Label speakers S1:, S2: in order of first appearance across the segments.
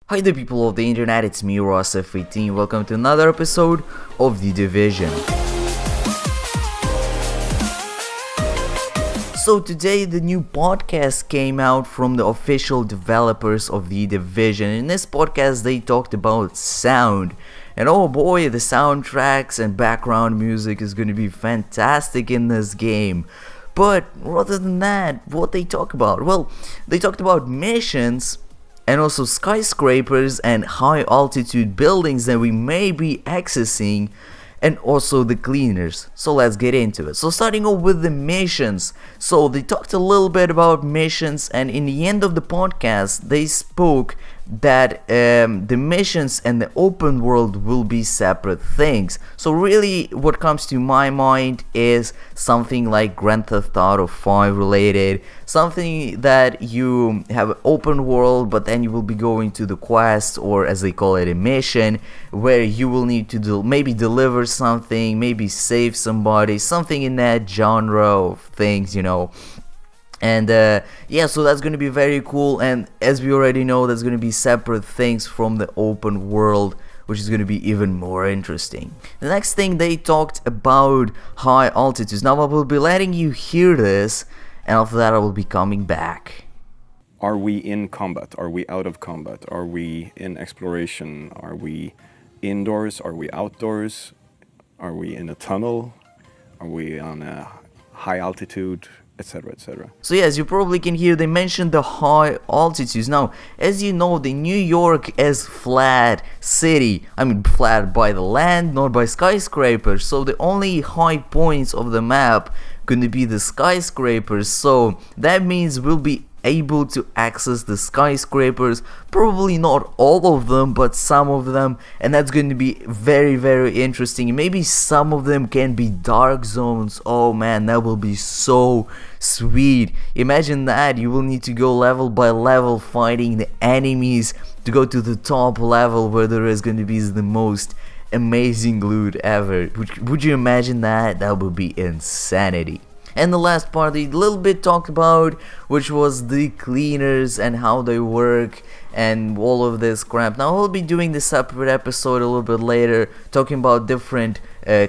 S1: Hi there people of the internet, it's me Ross18. Welcome to another episode of The Division. So today the new podcast came out from the official developers of The Division. In this podcast they talked about sound. And oh boy, the soundtracks and background music is going to be fantastic in this game. But rather than that, what they talk about? Well, they talked about missions and also skyscrapers and high altitude buildings that we may be accessing, and also the cleaners. So let's get into it. So starting off with the missions. So they talked a little bit about missions, and in the end of the podcast they spoke that the missions and the open world will be separate things. So really what comes to my mind is something like Grand Theft Auto 5 related, something that you have an open world but then you will be going to the quest, or as they call it, a mission, where you will need to maybe deliver something, maybe save somebody, something in that genre of things, you know. And yeah, so that's going to be very cool, and as we already know, that's going to be separate things from the open world, which is going to be even more interesting. The next thing, they talked about high altitudes. Now I will be letting you hear this, and after that I will be coming back.
S2: Are we in combat? Are we out of combat? Are we in exploration? Are we indoors? Are we outdoors? Are we in a tunnel? Are we on a high altitude? Etc, etc.
S1: So yeah, as you probably can hear, they mentioned the high altitudes. Now, as you know, the New York is flat city. I mean, flat by the land, not by skyscrapers. So the only high points of the map gonna be the skyscrapers. So that means we'll be able to access the skyscrapers, probably not all of them but some of them, and that's going to be very interesting. Maybe some of them can be dark zones. Oh man, that will be so sweet. Imagine that, you will need to go level by level fighting the enemies to go to the top level where there is going to be the most amazing loot ever. Would you imagine that? That would be insanity. And the last part they little bit talked about, which was the cleaners and how they work and all of this crap. Now I'll be doing this separate episode a little bit later, talking about different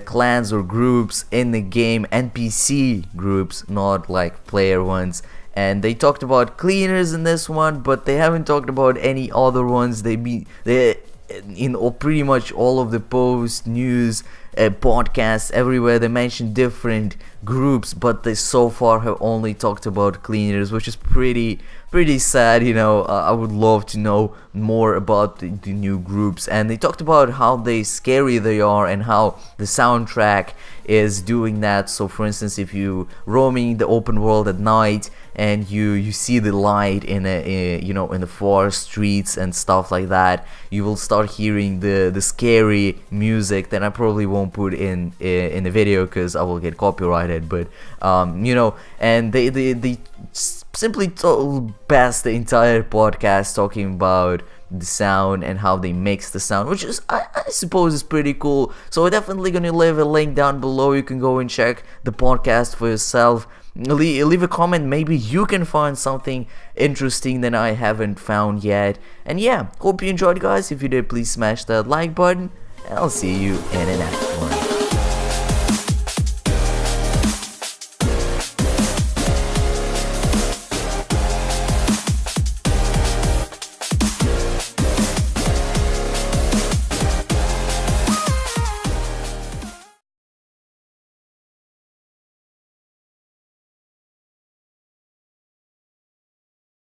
S1: clans or groups in the game, NPC groups, not like player ones. And they talked about cleaners in this one, but they haven't talked about any other ones. They in pretty much all of the posts, news, podcasts, everywhere they mention different groups, but they so far have only talked about cleaners, which is pretty sad, you know. I would love to know more about the new groups. And they talked about how scary they are and how the soundtrack is doing that. So for instance, if you roaming the open world at night and you see the light in the forest streets and stuff like that, you will start hearing the scary music that I probably won't put in the video because I will get copyrighted, but and they simply passed the entire podcast talking about the sound and how they mix the sound, which is I suppose is pretty cool. So we're definitely gonna leave a link down below. You can go and check the podcast for yourself. Leave a comment, maybe you can find something interesting that I haven't found yet. And yeah, hope you enjoyed, guys. If you did, please smash that like button, and I'll see you in the next one.